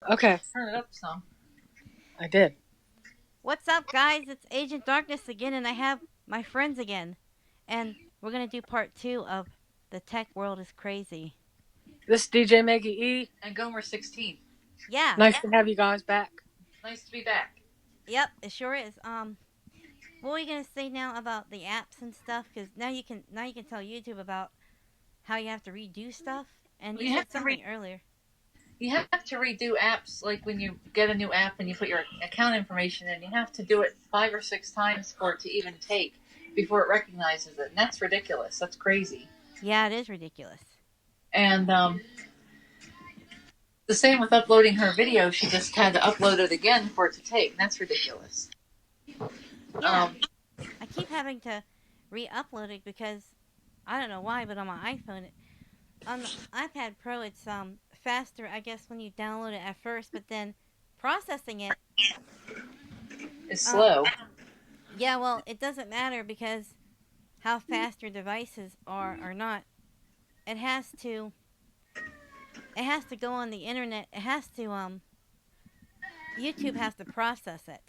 Okay, Turn it up some. I did. What's up, guys? It's Agent Darkness again, and I have my friends again. And we're gonna do part two of The Tech World is Crazy. This is DJ Mega E. And Gomer 16. Yeah, Nice to have you guys back. Nice to be back. yep, it sure is. What are you gonna say now about the apps and stuff? Because now you can tell YouTube about how you have to redo stuff. And Well, you said something earlier. you have to redo apps like when you get a new app and you put your account information in. You have to do it 5 or 6 times for it to even take before it recognizes it, and that's ridiculous. That's crazy. Yeah, it is ridiculous. And the same with uploading her video. She just had to upload it again for it to take. And that's ridiculous. Yeah, I keep having to re-upload it because I don't know why, but on my iPhone, on the iPad Pro, it's faster, I guess, when you download it at first, but then processing it, It's um, slow. yeah, well, it doesn't matter because how fast your devices are or not. It has to, it has to go on the internet. It has to, YouTube has to process it.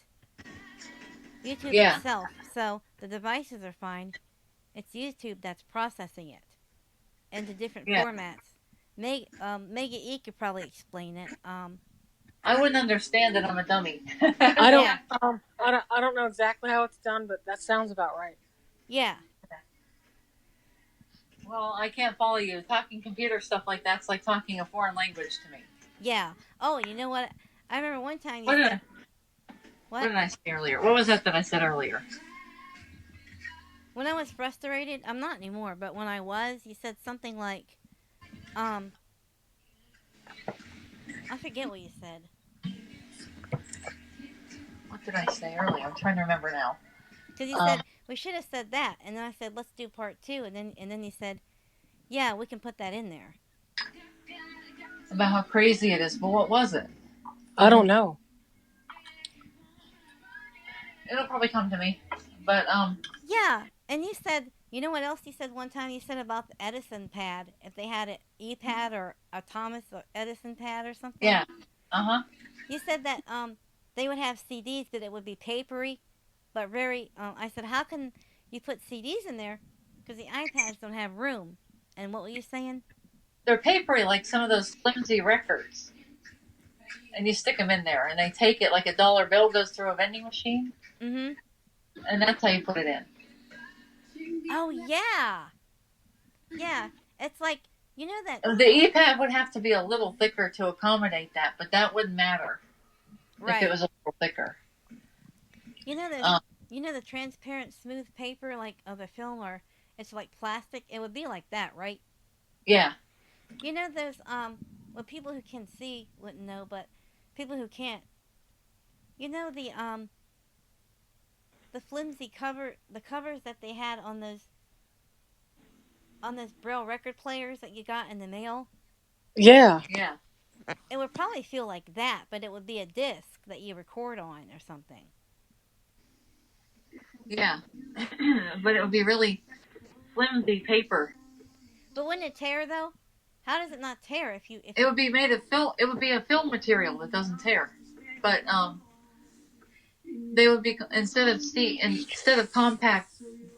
YouTube Yeah, itself. So the devices are fine. It's YouTube that's processing it into different yeah. formats. Mega E could probably explain it. I wouldn't understand it. I'm a dummy. I don't Yeah, I don't know exactly how it's done, but that sounds about right. yeah. Well, I can't follow you. Talking computer stuff like that's like talking a foreign language to me. Yeah. Oh, you know what? I remember one time you What did said, I, what what? did I say earlier? What was that I said earlier? When I was frustrated, I'm not anymore, but when I was, you said something like, um, I forget what you said. What did I say earlier? I'm trying to remember now. Because you Um, said, we should have said that. And then I said, let's do part two. And then you said, yeah, we can put that in there. about how crazy it is, but what was it? I don't know. It'll probably come to me. But Yeah. And you said, you know what else you said one time? You said about the Edison pad. If they had an E-pad or a Thomas or Edison pad or something. yeah, uh huh, You said that they would have CDs, that it would be papery, but very. I said, how can you put CDs in there? Because the iPads don't have room. And what were you saying? they're papery like some of those flimsy records, and you stick them in there, and they take it like a dollar bill goes through a vending machine, Mm-hmm. and that's how you put it in. Oh yeah, yeah. It's like, you know that, The E-pad would have to be a little thicker to accommodate that, but that wouldn't matter if it right? was a little thicker. You know those. Um, You know the transparent smooth paper like of a film, or it's like plastic. It would be like that, right? yeah, You know those. Well, people who can see wouldn't know, but people who can't. You know the flimsy the covers that they had on those Braille record players that you got in the mail. Yeah. yeah, It would probably feel like that, but it would be a disc that you record on or something. yeah. But it would be really flimsy paper. But wouldn't it tear though? How does it not tear if you if It would be made of film. It would be a film material that doesn't tear. But they would be instead of compact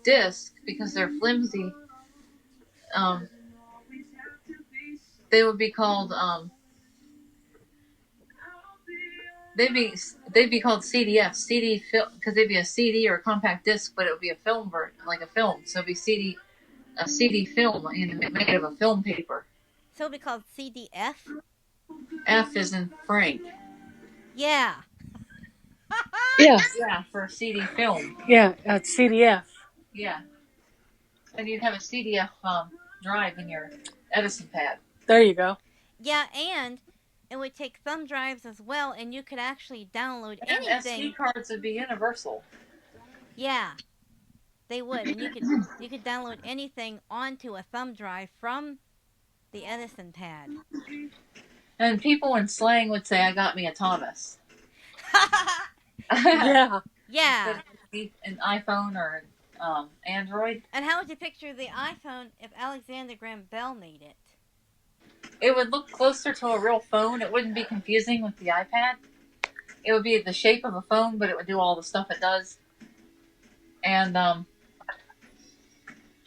disc because they're flimsy. Um, they would be called they'd be called CDF, CD film, because they'd be a CD or a compact disc, but it would be a film version, like a film. So it'd be a CD film, made of a film paper. so it'd be called CDF? F is in Frank. Yeah. Yeah. Yeah, for a CD film. Yeah. CDF. Yeah, and you'd have a CDF drive in your Edison pad. There you go. Yeah, and it would take thumb drives as well, and you could actually download And SD anything. cards would be universal. Yeah, they would, and you could download anything onto a thumb drive from the Edison pad. And people in slang would say, "I got me a Thomas." Instead Yeah. Yeah. of an iPhone or Android. And how would you picture the iPhone if Alexander Graham Bell made it? it would look closer to a real phone. It wouldn't be confusing with the iPad. It would be the shape of a phone, but it would do all the stuff it does. And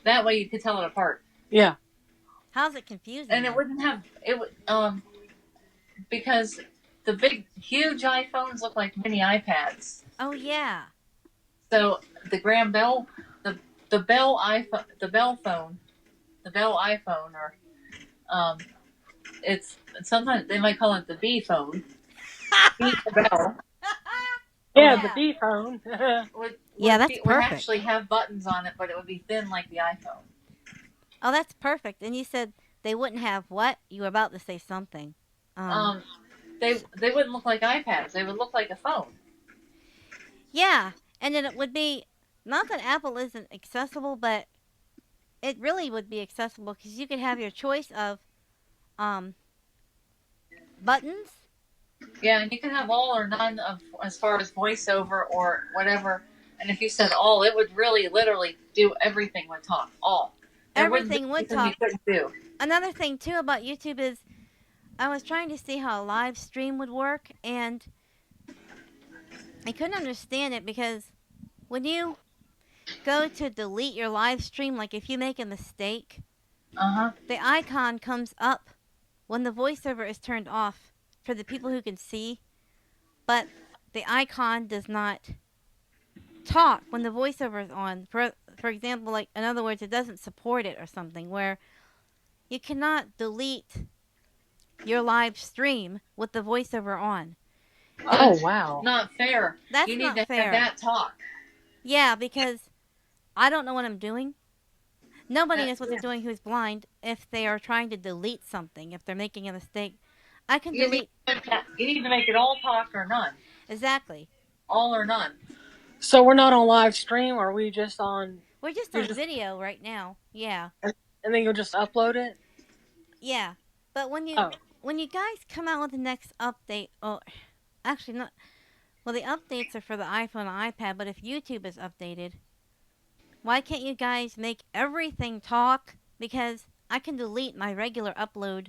that way you could tell it apart. Yeah. How's it confusing And it though? wouldn't have it would because the big huge iPhones look like mini iPads. Oh yeah. So the Graham Bell, the Bell iPhone, the Bell iPhone, or um, it's sometimes they might call it the B phone. B Bell Yeah, the Yeah. B phone. Yeah, that's would perfect. actually have buttons on it, but it would be thin like the iPhone. Oh, that's perfect. And you said they wouldn't have what? You were about to say something. Um, Um, they wouldn't look like iPads. They would look like a phone. yeah. And then it would be not that Apple isn't accessible, but it really would be accessible because you could have your choice of um buttons. Yeah, and you can have all or none of as far as voiceover or whatever. And if you said all, it would really literally do everything with talk. All. There wouldn't be Everything would anything you talk. couldn't do. Another thing too about YouTube is I was trying to see how a live stream would work and I couldn't understand it because when you go to delete your live stream, like if you make a mistake, Uh huh. the icon comes up when the voiceover is turned off for the people who can see, but the icon does not talk when the voiceover is on. For example, like in other words, it doesn't support it or something where you cannot delete your live stream with the voiceover on. And Oh, wow. Not fair. that's You need not to have fair. that talk. Yeah, because I don't know what I'm doing. Nobody That, knows what they're yeah. doing who's blind if they are trying to delete something, if they're making a mistake. I can You need, delete. you need to make it all talk or none. Exactly. All or none. So we're not on live stream, or are we just on? We're just You on just video right now. Yeah. and then you'll just upload it. Yeah. But Oh, when you guys come out with the next update, oh, actually not. Well, the updates are for the iPhone and iPad, but if YouTube is updated, why can't you guys make everything talk? Because I can delete my regular upload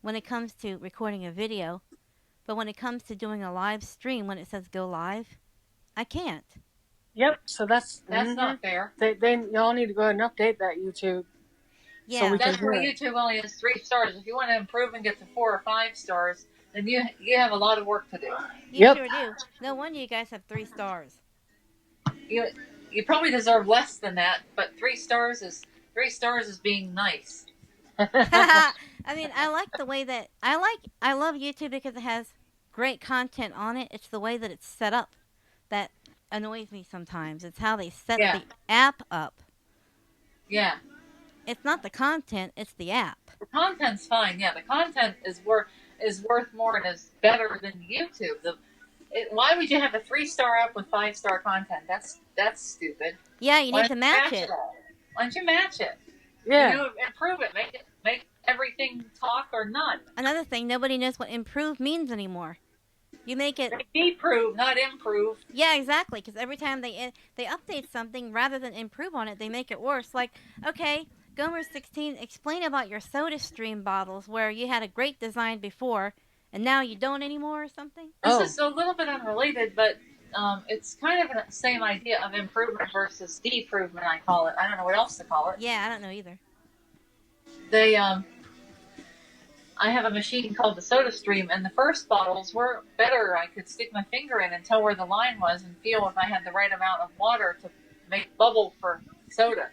when it comes to recording a video, but when it comes to doing a live stream, when it says go live, I can't. yep. So that's That's not fair. Then y'all need to go ahead and update that YouTube so we Yeah. can That's why hear it. YouTube only has 3 stars. If you want to improve and get to 4 or 5 stars, then you have a lot of work to do. You Yep. sure do. No wonder you guys have 3 stars. You you probably deserve less than that, but 3 stars is being nice. I mean, I like the way that I love YouTube because it has great content on it. It's the way that it's set up that annoys me sometimes. It's how they set Yeah, the app up. yeah. It's not the content, it's the app. The content's fine. Yeah, the content is worth more and is better than YouTube. Why would you have a 3 star app with 5 star content? That's stupid. Yeah, you Why need don't to you match match it it. all? Why don't you match it? Yeah. Improve it. Make everything talk or none. Another thing, nobody knows what improve means anymore. You make it. Deprove, not improve. Yeah, exactly. Because every time they update something, rather than improve on it, they make it worse. Like, okay, Gomer16, explain about your SodaStream bottles where you had a great design before, and now you don't anymore or something. This Oh. is a little bit unrelated, but it's kind of the same idea of improvement versus deprovement. I call it. I don't know what else to call it. Yeah, I don't know either. They I have a machine called the SodaStream, and the first bottles were better. I could stick my finger in and tell where the line was and feel if I had the right amount of water to make bubble for soda.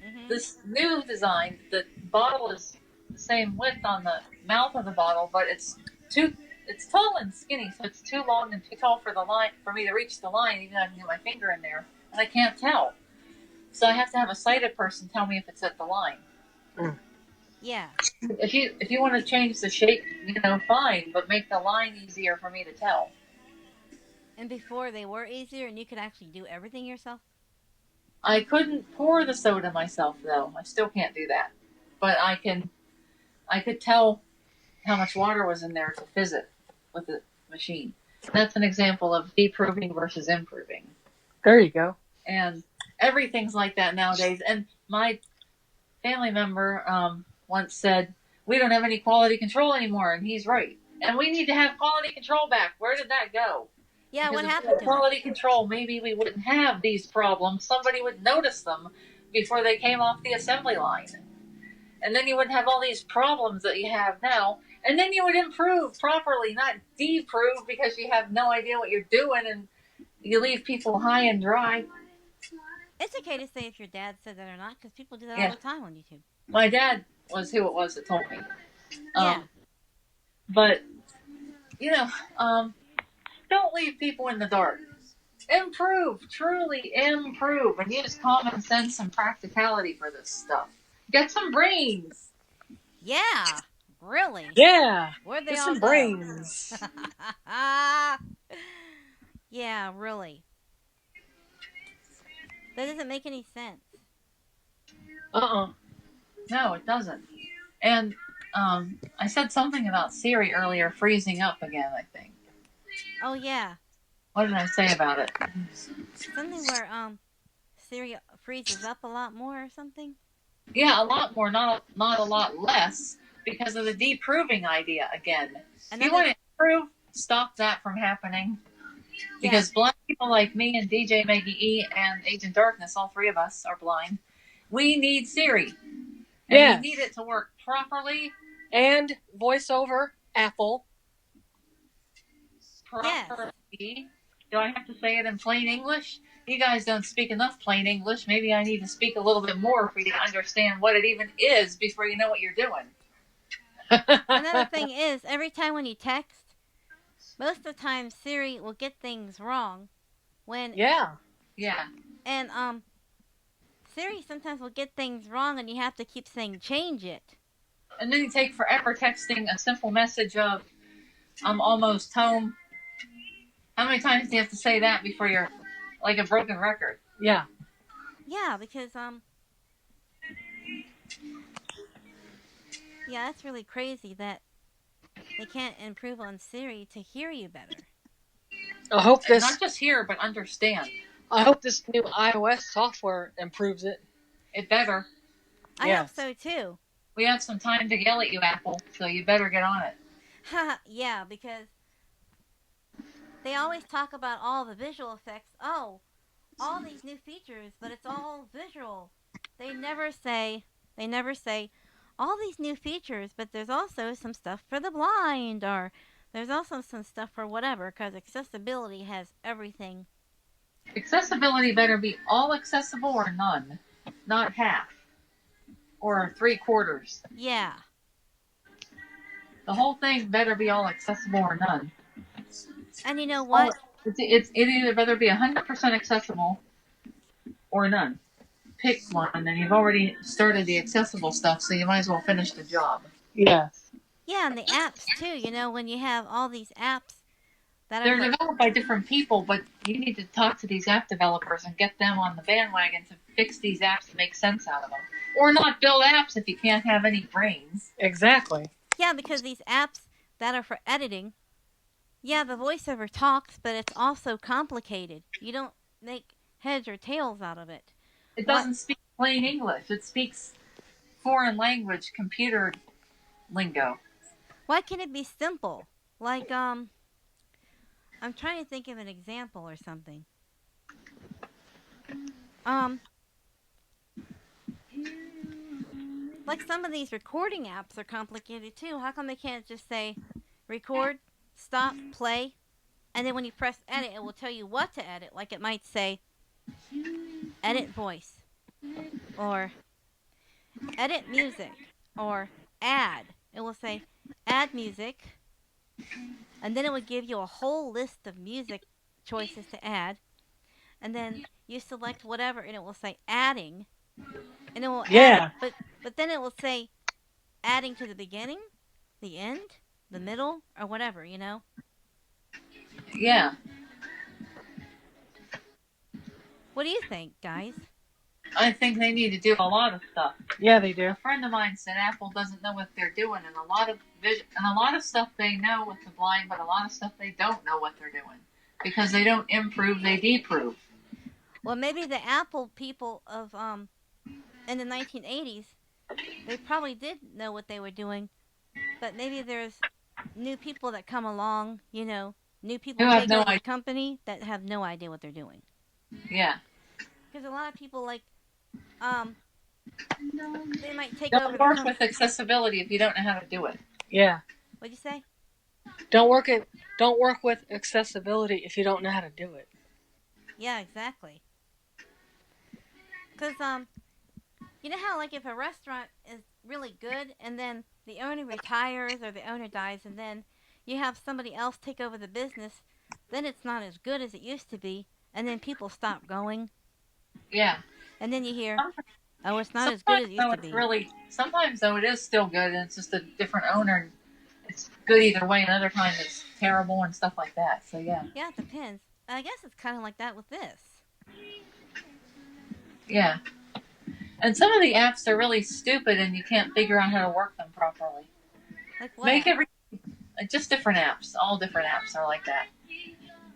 Mhm. This new design, the bottle is the same width on the mouth of the bottle, but it's tall and skinny, so it's too long and too tall for the line for me to reach the line, even though I can get my finger in there, and I can't tell. So I have to have a sighted person tell me if it's at the line. Yeah. If you want to change the shape, fine, but make the line easier for me to tell. And before they were easier, and you could actually do everything yourself. I couldn't pour the soda myself though. I still can't do that, but I could tell how much water was in there to fizz it with the machine. That's an example of deproving versus improving. There you go. And everything's like that nowadays. And my family member once said, we don't have any quality control anymore, and he's right. And we need to have quality control back. Where did that go? Yeah, Because what if we happened had to it? quality control, maybe we wouldn't have these problems. Somebody would notice them before they came off the assembly line. And then you wouldn't have all these problems that you have now. And then you would improve properly, not deprove because you have no idea what you're doing and you leave people high and dry. It's okay to say if your dad said that or not, because people do that all Yeah. the time on YouTube. My dad was who it was that told me. Yeah. But, you know, don't leave people in the dark. Improve, truly improve, and use common sense and practicality for this stuff. Get some brains. Yeah. Really? Yeah. Where'd they Get all some go? brains. Yeah, really. That doesn't make any sense. No, it doesn't. And I said something about Siri earlier freezing up again, I think. Oh yeah. What did I say about it? Something where Siri freezes up a lot more or something. Yeah, a lot more, not a lot less, because of the deproving idea again. If you Another want to improve, stop that from happening. yeah. Because blind people like me and DJ Maggie E and Agent Darkness, all three of us are blind. We need Siri. And Yes. we need it to work properly. And voiceover, Apple. Properly. Yes. Do I have to say it in plain English? You guys don't speak enough plain English. Maybe I need to speak a little bit more for you to understand what it even is before you know what you're doing. Another thing is, every time when you text, most of the time Siri will get things wrong. When yeah. And Siri sometimes will get things wrong, and you have to keep saying change it. And then you take forever texting a simple message of I'm almost home. How many times do you have to say that before you're like a broken record? Yeah. Yeah, because yeah, that's really crazy that they can't improve on Siri to hear you better. I hope this not just hear, but understand. I hope this new iOS software improves it. It better. I hope so too. We have some time to yell at you, Apple, so you better get on it. Yeah, because they always talk about all the visual effects. Oh, all these new features, but it's all visual. They never say all these new features, but there's also some stuff for the blind, or there's also some stuff for whatever, because accessibility has everything. Accessibility better be all accessible or none, not half or 3/4. Yeah. The whole thing better be all accessible or none. And you know what? It either better be 100% accessible or none. Pick one, and then you've already started the accessible stuff, so you might as well finish the job. Yes. Yeah, and the apps too. You know, when you have all these apps that they're developed by different people, but you need to talk to these app developers and get them on the bandwagon to fix these apps to make sense out of them. Or not build apps if you can't have any brains. Exactly. Yeah, because these apps that are for editing, yeah, the voiceover talks, but it's also complicated. You don't make heads or tails out of it. It doesn't speak plain English. It speaks foreign language, computer lingo. Why can't it be simple? Like, I'm trying to think of an example or something. Like some of these recording apps are complicated too. How come they can't just say record, stop, play, and then when you press edit, it will tell you what to edit? Like it might say edit voice, or edit music, or add. It will say add music, and then it would give you a whole list of music choices to add, and then you select whatever, and it will say adding, and it will add it. But then it will say adding to the beginning, the end, the middle, or whatever, you know? Yeah. What do you think, guys? I think they need to do a lot of stuff. Yeah, they do. A friend of mine said Apple doesn't know what they're doing, and a lot of stuff they know with the blind, but a lot of stuff they don't know what they're doing because they don't improve, they deprove. Well, maybe the Apple people of in the 1980s, they probably did know what they were doing, but maybe there's new people that come along, new Who people have take no over the idea. company that have no idea what they're doing. Yeah. Because a lot of people um they might take over Don't the work with accessibility if you don't know how to do it. Yeah. What'd you say? Don't work it. Don't work with accessibility if you don't know how to do it. Yeah, exactly. Because you know how like if a restaurant is really good and then the owner retires or the owner dies and then you have somebody else take over the business, then it's not as good as it used to be, and then people stop going, Yeah. and then you hear, oh, it's not as good Sometimes as it used though to it's be. really sometimes though it is still good and it's just a different owner. It's good either way, and other times it's terrible and stuff like that. So yeah. Yeah, it depends. I guess it's kind of like that with this. Yeah. And some of the apps are really stupid and you can't figure out how to work them properly. Like what Make app? every just different apps. All different apps are like that.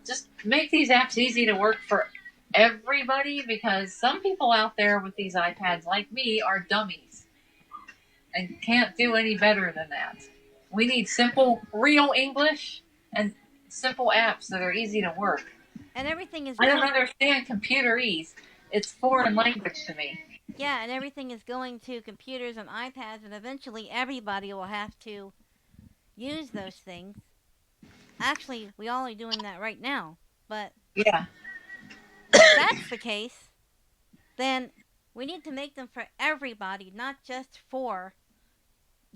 Just make these apps easy to work for everybody because some people out there with these iPads like me are dummies and can't do any better than that. We need simple, real English and simple apps that are easy to work. And everything is I don't going. understand computerese. It's foreign language to me. Yeah, and everything is going to computers and iPads, and eventually everybody will have to use those things. Actually, we all are doing that right now. But Yeah. if that's the case, then we need to make them for everybody, not just for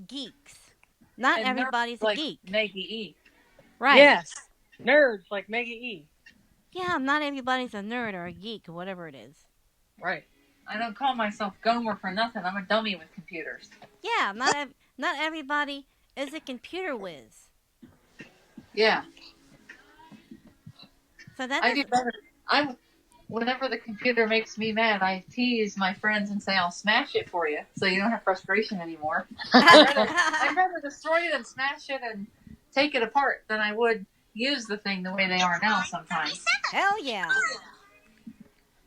geeks. Not And nerds everybody's a like geek. Maggie E. Right. Yes. Nerds like Maggie E. Yeah, not everybody's a nerd or a geek or whatever it is. Right. I don't call myself Gomer for nothing. I'm a dummy with computers. Yeah, not everybody is a computer whiz. Yeah. So that I do doesn't. better. I whenever the computer makes me mad, I tease my friends and say I'll smash it for you, so you don't have frustration anymore. I'd rather destroy it and smash it and take it apart than I would use the thing the way they are now. Sometimes Hell yeah.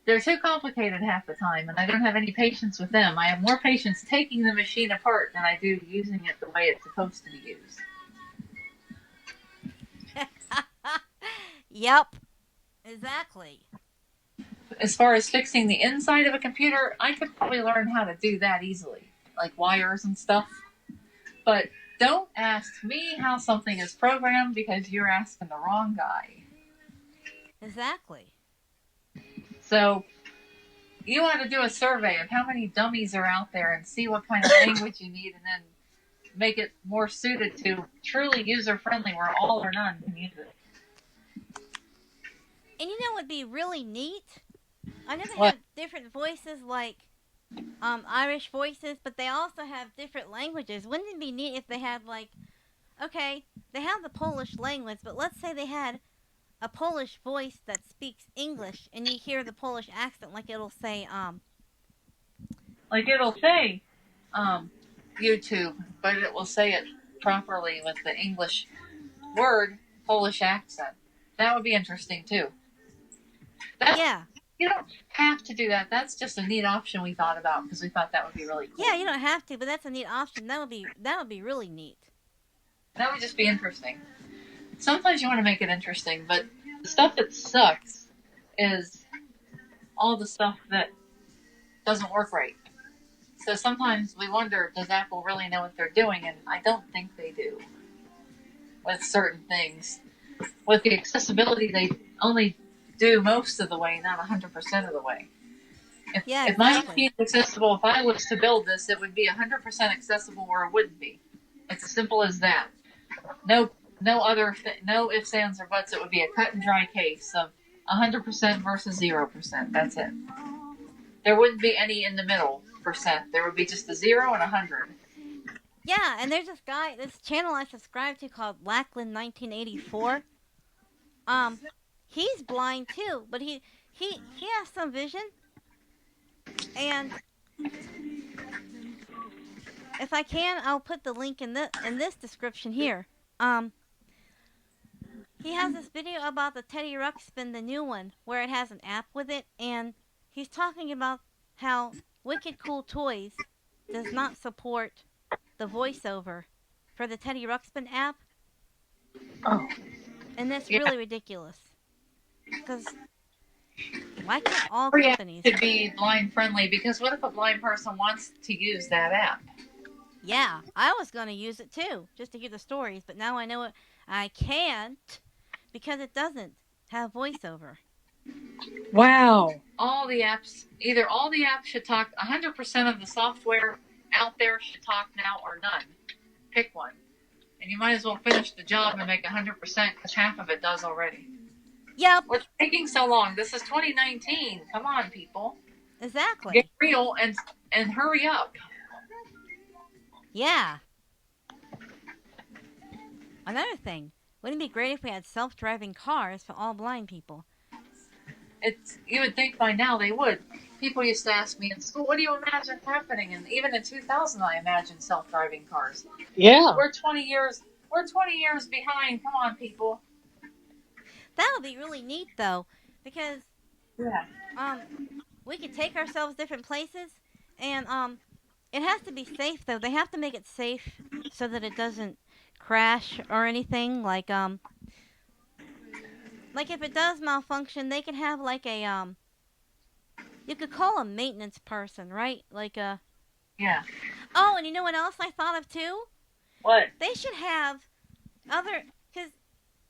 they're too complicated half the time, and I don't have any patience with them. I have more patience taking the machine apart than I do using it the way it's supposed to be used. Yep, exactly. As far as fixing the inside of a computer, I could probably learn how to do that easily, like wires and stuff. But don't ask me how something is programmed because you're asking the wrong guy. Exactly. So you ought to do a survey of how many dummies are out there and see what kind of language you need and then make it more suited to truly user friendly where all or none can use it. And you know what would be really neat? I know they What? have different voices like Irish voices, but they also have different languages. Wouldn't it be neat if they had like, okay, they have the Polish language, but let's say they had a Polish voice that speaks English and you hear the Polish accent like it'll say Like it'll say YouTube, but it will say it properly with the English word Polish accent. That would be interesting too. That's yeah. You don't have to do that. That's just a neat option we thought about because we thought that would be really cool. Yeah, you don't have to, but that's a neat option. That would be really neat. That would just be interesting. Sometimes you want to make it interesting, but the stuff that sucks is all the stuff that doesn't work right. So sometimes we wonder, does Apple really know what they're doing? And I don't think they do with certain things. With the accessibility, they only do most of the way, not 100% of the way. Yeah, If my exactly. machine is accessible, if I was to build this, it would be 100% accessible where it wouldn't be. It's as simple as that. No, no ifs, ands, or buts. It would be a cut and dry case of 100% versus 0%. That's it. There wouldn't be any in the middle percent. There would be just a 0 and 100. Yeah, and there's this channel I subscribe to called Lackland 1984. Um, he's blind too, but he has some vision, and if I can, I'll put the link in this description here. Um, he has this video about the Teddy Ruxpin, the new one, where it has an app with it, and he's talking about how Wicked Cool Toys does not support the voiceover for the Teddy Ruxpin app, Oh, and that's Yeah. really ridiculous. Because why can't all Every app companies? should be blind friendly because what if a blind person wants to use that app? Yeah, I was going to use it too, just to hear the stories, but now I know it. I can't because it doesn't have voiceover. wow. All the apps should talk. 100% of the software out there should talk now or none. Pick one, and you might as well finish the job and make 100% because half of it does already. Yep, What's taking so long? This is 2019. Come on, people, get exactly. real and hurry up. Yeah. Another thing, wouldn't it be great if we had self-driving cars for all blind people? It's you would think by now they would. People used to ask me in school, "What do you imagine happening?" And even in 2000, I imagined self-driving cars. Yeah. We're 20 years. We're 20 years behind. Come on, people. That would be really neat though, because Yeah. um we could take ourselves different places, and it has to be safe though. They have to make it safe so that it doesn't crash or anything. Like if it does malfunction, they can have like a you could call a maintenance person, right? Yeah. Oh, and you know what else I thought of too? What? They should have other because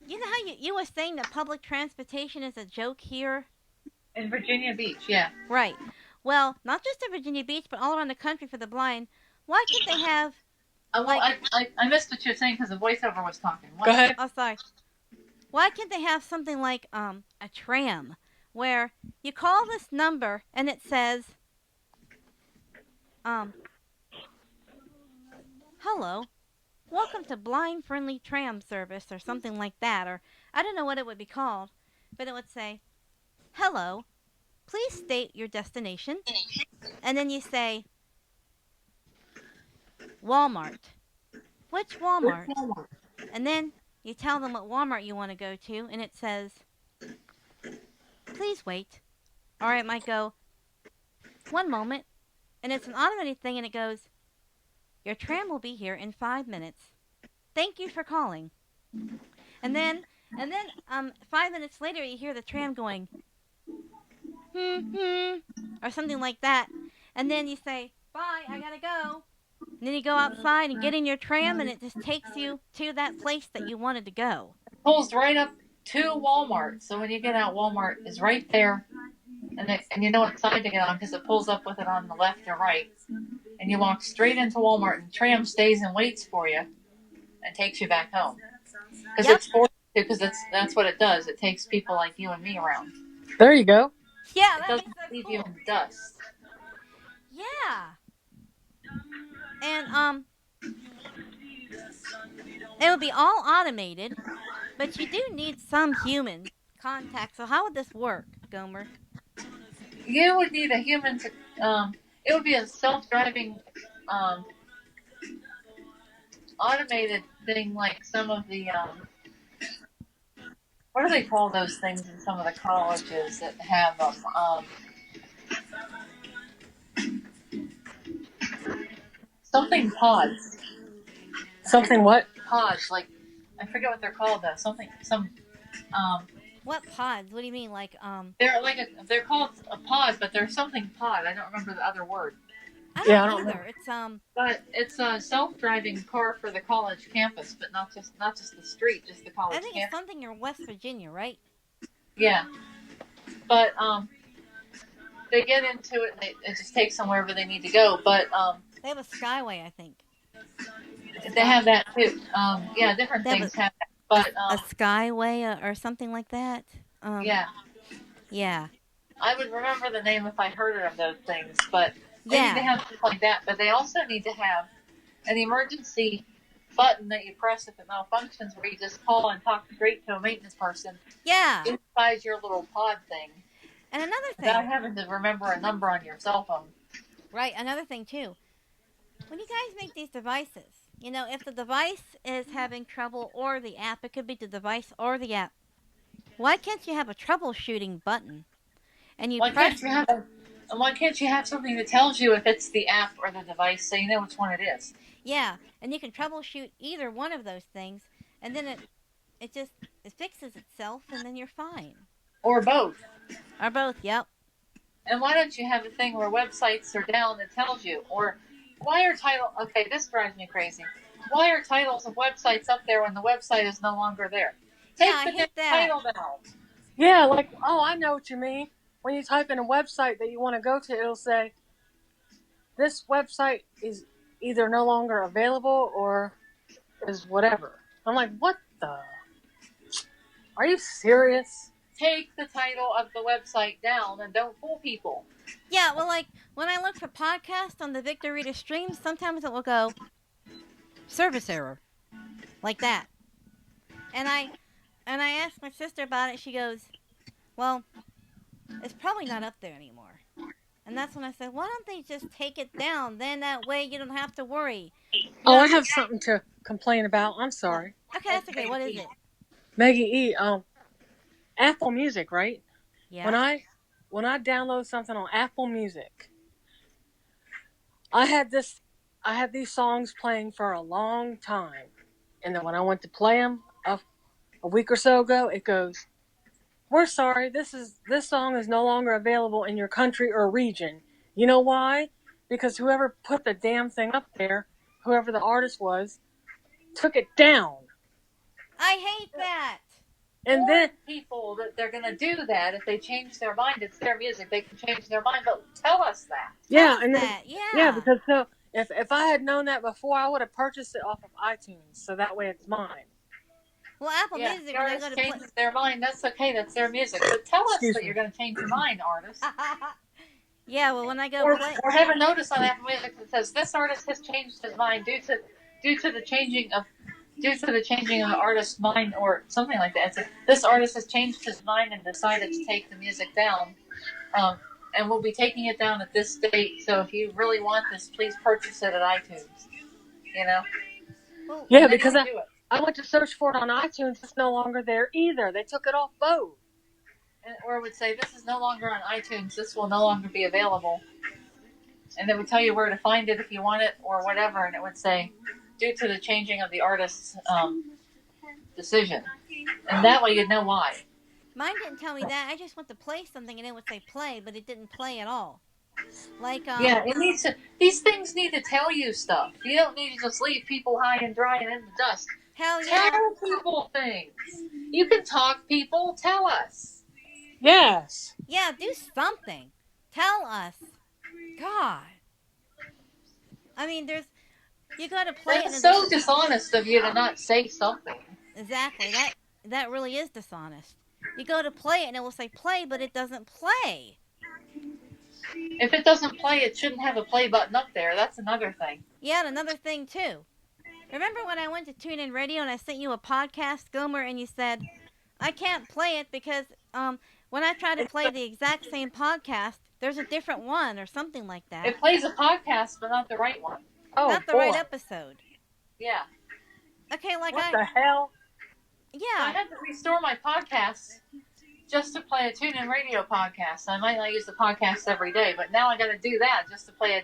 you know how you were saying that public transportation is a joke here, In Virginia Beach. Yeah. right? Well, not just in Virginia Beach, but all around the country for the blind. Why can't they have Well, like I missed what you were saying because the voiceover was talking. Go What? ahead. oh sorry, why can't they have something like a tram where you call this number and it says um hello, welcome to blind friendly tram service or something like that, or I don't know what it would be called, but it would say hello, please state your destination, and then you say Walmart. Which Walmart? And then you tell them what Walmart you want to go to, and it says please wait, or it might go one moment, and it's an automated thing, and it goes your tram will be here in 5 minutes. Thank you for calling. And then, and then, 5 minutes later, you hear the tram going, or something like that. And then you say, bye, I gotta go. And then you go outside and get in your tram, and it just takes you to that place that you wanted to go. Pulls right up to Walmart. So when you get out, Walmart is right there, and you know what side to get on because it pulls up with it on the left or right. And you walk straight into Walmart, and the tram stays and waits for you and takes you back home because Yep. it's forced to because that's what it does. It takes people like you and me around. There you go. Yeah, It that'd be doesn't so leave you cool. in the dust. Yeah. And, it would be all automated, but you do need some human contact. So how would this work, Gomer? You would need a human to. It would be a self-driving, um, automated thing like some of the what do they call those things in some of the colleges that have them? Something pods. Something what? Pods like I forget what they're called though. Something some What pods? What do you mean? they're called a pod, but they're something pod. I don't remember the other word. I Yeah, don't I don't know. either. But it's a self-driving car for the college campus, but not just the street, just the I college think it's campus. something in West Virginia, right? Yeah, but they get into it and it just takes them wherever they need to go. But They have a Skyway, I think. they have that too. Yeah, different They have things have that. But a Skyway or something like that. Um, yeah, yeah, I would remember the name if I heard of those things. But they need to yeah, have things like that. But they also need to have an emergency button that you press if it malfunctions, where you just call and talk straight to a maintenance person yeah. inside your little pod thing, And another without thing, having to remember a number on your cell phone. right? Another thing too. When you guys make these devices, if the device is having trouble or the app, it could be the device or the app. Why can't you have a troubleshooting button? And you Why can't press you have a And why can't you have something that tells you if it's the app or the device so you know which one it is? Yeah, and you can troubleshoot either one of those things, and then it just it fixes itself, and then you're fine. Or both. Or both. Yep. And why don't you have a thing where websites are down that tells you? Or why are title? Okay, this drives me crazy. Why are titles of websites up there when the website is no longer there? Yeah, Take I the damn hate that. title down. Yeah, like, oh, I know what you mean. When you type in a website that you want to go to, it'll say, this website is either no longer available or is whatever. I'm like, what the? Are you serious? Take the title of the website down and don't fool people. Yeah, well, like when I look for podcasts on the Victor Reader stream, sometimes it will go service error, like that. And I asked my sister about it. She goes, "Well, it's probably not up there anymore." And that's when I said, "Why don't they just take it down? Then that way you don't have to worry." You Oh, know, I have something to complain about. I'm what? sorry. Okay, that's okay. What is it? Maggie E. Apple Music, right? When Yeah. I when I download something on Apple Music, I had this I had these songs playing for a long time, and then when I went to play them a week or so ago, it goes, "We're sorry, this song is no longer available in your country or region." You know why? Because whoever put the damn thing up there, whoever the artist was, took it down. I hate that. And Warn then people that they're going to do that if they change their mind. It's their music. They can change their mind, but tell us that. Tell yeah, us and then that. yeah, Yeah. because so if I had known that before, I would have purchased it off of iTunes, so that way it's mine. Well, Apple Yeah, if Music the when I go artist to play. changes their mind, that's okay. That's their music. But tell us Excuse that me. you're going to change your mind, artist. Yeah, well, when I go play. Or have a notice on Apple Music that says this artist has changed his mind due to the changing of the artist's mind or something like that. It's this artist has changed his mind and decided to take the music down. Um, and we'll be taking it down at this date. So if you really want this, please purchase it at iTunes. You know, Well, Yeah, and then you because can do it. I went to search for it on iTunes. It's no longer there either. They took it off both. Or it would say this is no longer on iTunes. This will no longer be available. And it would tell you where to find it if you want it or whatever. And it would say due to the changing of the artist's decision. And that way you'd know why. mine didn't tell me that. I just went to play something and it would say play, but it didn't play at all. Like Yeah, it needs to. These things need to tell you stuff. You don't need to just leave people high and dry and in the dust. hell yeah. Tell people things. You can talk, people. Tell us. Yes. Yeah, do something. Tell us. God. I mean, there's you got to play it and That's so dishonest of you to not say something. exactly that really is dishonest. You go to play it and it will say play, but it doesn't play. If it doesn't play, it shouldn't have a play button up there. That's another thing. Yeah, and another thing too. Remember when I went to TuneIn Radio and I sent you a podcast, Gomer, and you said I can't play it because when I try to play the exact same podcast, there's a different one or something like that. It plays a podcast, but not the right one. Oh Not the boy. right episode. Yeah. Okay, like What the hell? So I yeah. had to restore my podcasts just to play a TuneIn Radio podcast. I might not use the podcast every day, but now I got to do that just to play a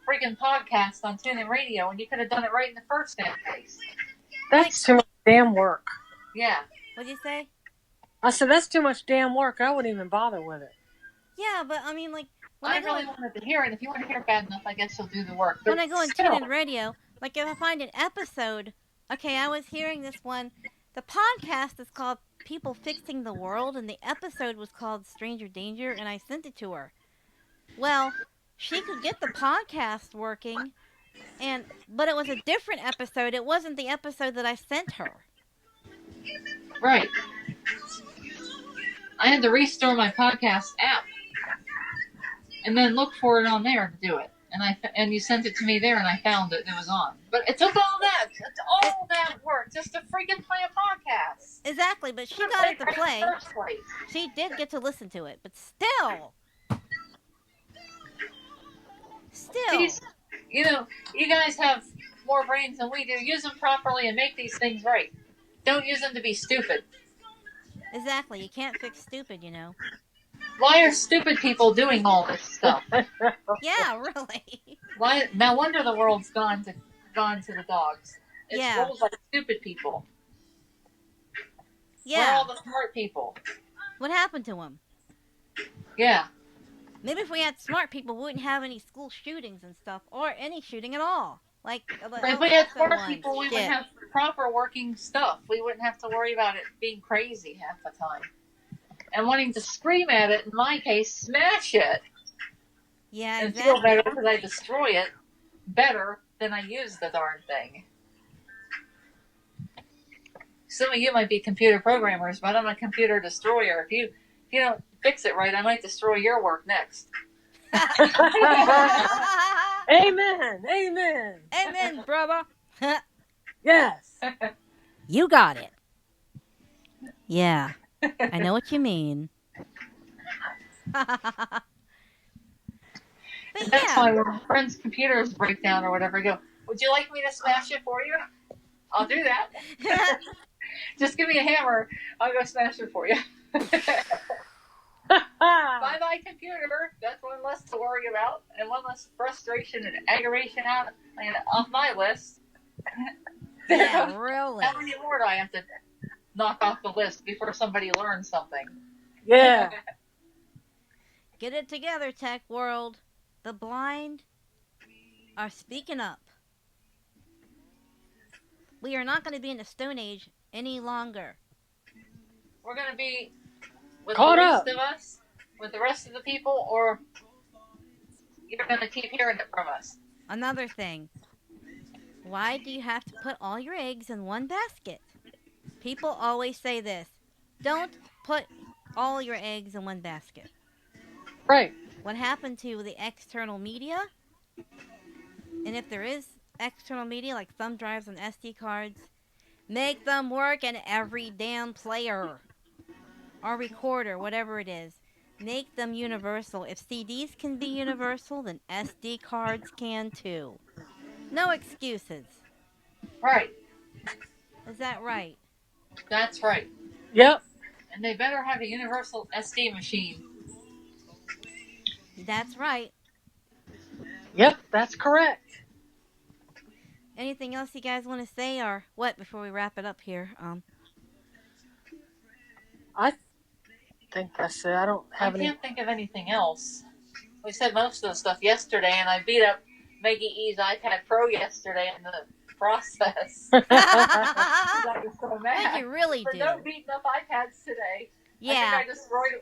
freaking podcast on TuneIn Radio, and you could have done it right in the first damn place. That's too much damn work. Yeah. What'd you say? I said that's too much damn work. I wouldn't even bother with it. Yeah, but I mean, like when I I go really wanted to hear it. If you want to hear it bad enough, I guess you'll do the work. But when I go on still, TuneIn Radio, like if I find an episode, okay, I was hearing this one. The podcast is called People Fixing the World, and the episode was called Stranger Danger, and I sent it to her. Well, she could get the podcast working, but it was a different episode. It wasn't the episode that I sent her. right. I had to restore my podcast app and then look for it on there to do it. And you sent it to me there, and I found it, and it was on. But it took all that work just to freaking play a podcast. Exactly, but she got it to play. In the first place. She did get to listen to it, but still. These, you guys have more brains than we do. Use them properly and make these things right. Don't use them to be stupid. Exactly, you can't fix stupid, Why are stupid people doing all this stuff? Yeah, really. Why? No wonder the world's gone to the dogs. It's Yeah. ruled by stupid people. Where are Yeah. all the smart people? What happened to him? Yeah. Maybe if we had smart people, we wouldn't have any school shootings and stuff, or any shooting at all. Like the If El we had Paso smart one. people, we would Shit. have proper working stuff. We wouldn't have to worry about it being crazy half the time. And wanting to scream at it, in my case, smash it. Yeah, And feel exactly. better because I destroy it better than I use the darn thing. Some of you might be computer programmers, but I'm a computer destroyer. If you don't fix it right, I might destroy your work next. Amen. Amen. Amen, brother. Yes. You got it. Yeah, I know what you mean. But That's yeah. why when my friend's computers break down or whatever, I go, would you like me to smash it for you? I'll do that. Just give me a hammer. I'll go smash it for you. Bye-bye, computer. That's one less to worry about and one less frustration and aggravation off my list. Yeah, really. How many more do I have to knock off the list before somebody learns something? Yeah. Get it together, tech world. The blind are speaking up. We are not going to be in the Stone Age any longer. We're going to be with Caught the up. rest of us, with the rest of the people, or you're going to keep hearing it from us. Another thing. Why do you have to put all your eggs in one basket? People always say this. Don't put all your eggs in one basket. Right. What happened to the external media? And if there is external media like thumb drives and SD cards, make them work in every damn player or recorder, whatever it is. Make them universal. If CDs can be universal, then SD cards can too. No excuses. Right. Is that right? That's right. Yep. And they better have a universal SD machine. That's right. Yep. That's correct. Anything else you guys want to say or what before we wrap it up here? I think that's it. I don't have any. Can't think of anything else. We said most of the stuff yesterday, and I beat up Maggie E's iPad Pro yesterday in the process. I was so mad. And you really for do. no beating up iPads today. Yeah.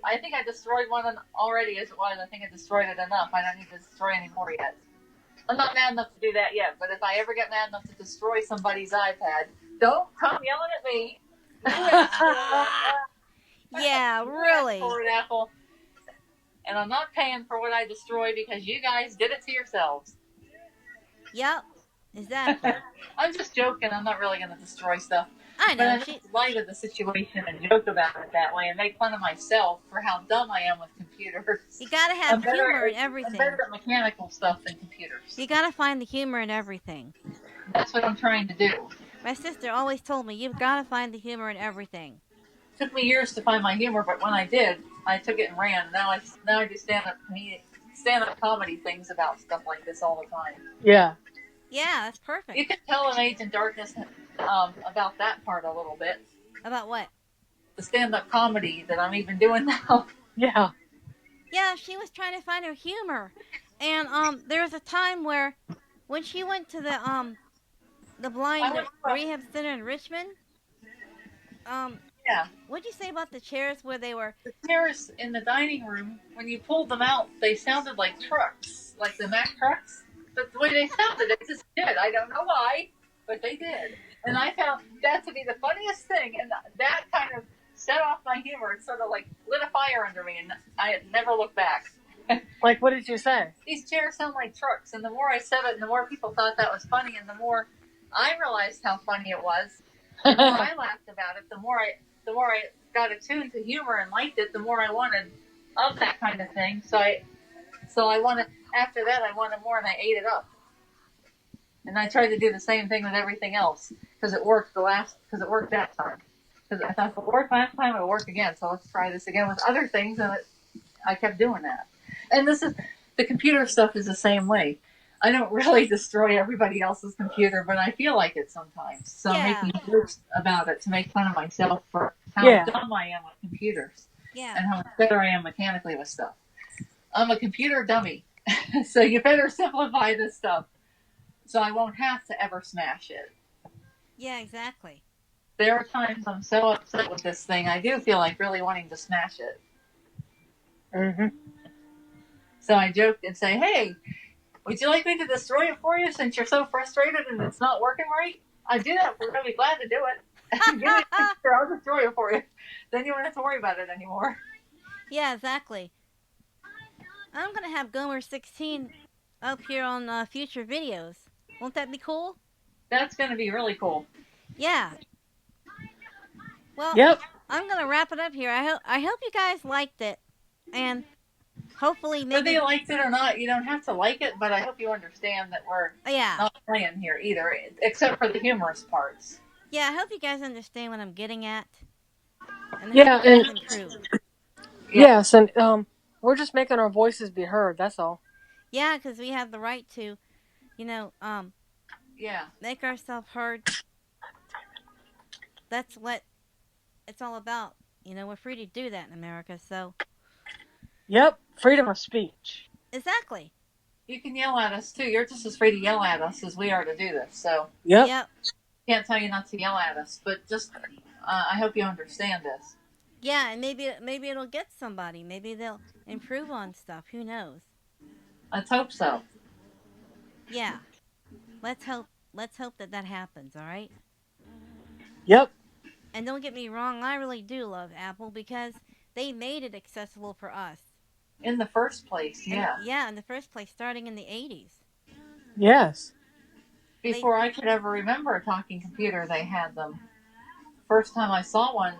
I think I destroyed one already as it was. I think I destroyed it enough. I don't need to destroy any more yet. I'm not mad enough to do that yet, but if I ever get mad enough to destroy somebody's iPad, don't come yelling at me. Yeah, really. For it, Apple. And I'm not paying for what I destroy because you guys did it to yourselves. Yep. Exactly. I'm just joking. I'm not really going to destroy stuff. I But know. I just light of the situation and joke about it that way and make fun of myself for how dumb I am with computers. You gotta have humor in everything. I'm better at mechanical stuff than computers. You gotta find the humor in everything. That's what I'm trying to do. My sister always told me, you've gotta find the humor in everything. It took me years to find my humor, but when I did, I took it and ran. Now I do stand-up comedy things about stuff like this all the time. Yeah. Yeah, that's perfect. You can tell in Agent Darkness about that part a little bit. About what? The stand-up comedy that I'm even doing now. Yeah. Yeah, she was trying to find her humor. And there was a time where when she went to the blind rehab center in Richmond, yeah. what'd you say about the chairs where they were? The chairs in the dining room, when you pulled them out, they sounded like trucks, like the Mack trucks. But the way they sounded, they just did. I don't know why, but they did. And I found that to be the funniest thing, and that kind of set off my humor. It sort of like lit a fire under me, and I never looked back. Like, what did you say? These chairs sound like trucks, and the more I said it, and the more people thought that was funny, and the more I realized how funny it was, the more I laughed about it, the more I got attuned to humor and liked it, the more I wanted of that kind of thing. So I wanted, after that, I wanted more, and I ate it up. And I tried to do the same thing with everything else, because it worked that time. Because I thought if it worked last time, it'll work again. So let's try this again with other things, and I kept doing that. And this is the computer stuff is the same way. I don't really destroy everybody else's computer, but I feel like it sometimes. So I'm Yeah. making jokes about it to make fun of myself for how Yeah. dumb I am with computers Yeah. and how much better I am mechanically with stuff. I'm a computer dummy, so you better simplify this stuff so I won't have to ever smash it. Yeah, exactly. There are times I'm so upset with this thing, I do feel like really wanting to smash it. Mhm. So I joke and say, "Hey, would you like me to destroy it for you since you're so frustrated and it's not working right? I'd do that. We're really glad to do it. Give me a picture, I'll destroy it for you. Then you won't have to worry about it anymore." Yeah, exactly. I'm gonna have Gomer 16 up here on future videos. Won't that be cool? That's going to be really cool. Yeah. Well, Yep. I'm gonna wrap it up here. I hope you guys liked it, and hopefully Whether maybe you liked it or not, you don't have to like it, but I hope you understand that we're yeah, not playing here either, except for the humorous parts. yeah. I hope you guys understand what I'm getting at, and I hope you Yeah, and guys improve. Yeah, yes, and we're just making our voices be heard. That's all. Yeah, because we have the right to, yeah. make ourselves heard. That's what it's all about. We're free to do that in America. So Yep. Freedom of speech. exactly. You can yell at us too. You're just as free to yell at us as we are to do this. So Yep. Yep. can't tell you not to yell at us, but just I hope you understand this. Yeah, and maybe it'll get somebody. Maybe they'll improve on stuff. Who knows? Let's hope so. Yeah. Let's hope that happens. All right. Yep. And don't get me wrong, I really do love Apple because they made it accessible for us. In the first place, And yeah. yeah, in the first place, starting in the 80s. Yes. They Before I could ever remember a talking computer, they had them. First time I saw one,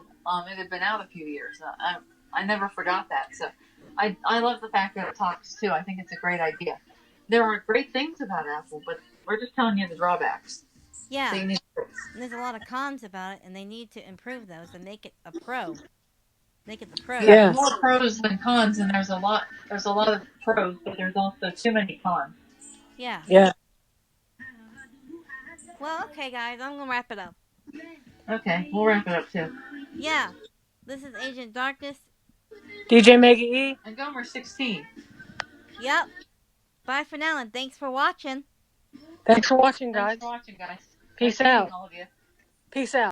it had been out a few years. I never forgot that. So I love the fact that it talks too. I think it's a great idea. There are great things about Apple, but we're just telling you the drawbacks. So yeah, you need to, and there's a lot of cons about it and they need to improve those and make it a pro. Make it the yeah, pros. there's Yes. more pros than cons, and there's a lot of pros, but there's also too many cons. Yeah. Yeah. Well, okay guys, I'm going to wrap it up. Okay, we'll wrap it up too. Yeah. This is Agent Darkness. DJ Mega E. And Gomer 16. Yep. Bye for now and thanks for watching. Thanks for watching, Thanks guys. for watching, guys. Nice Peace meeting out. all of you. Peace out.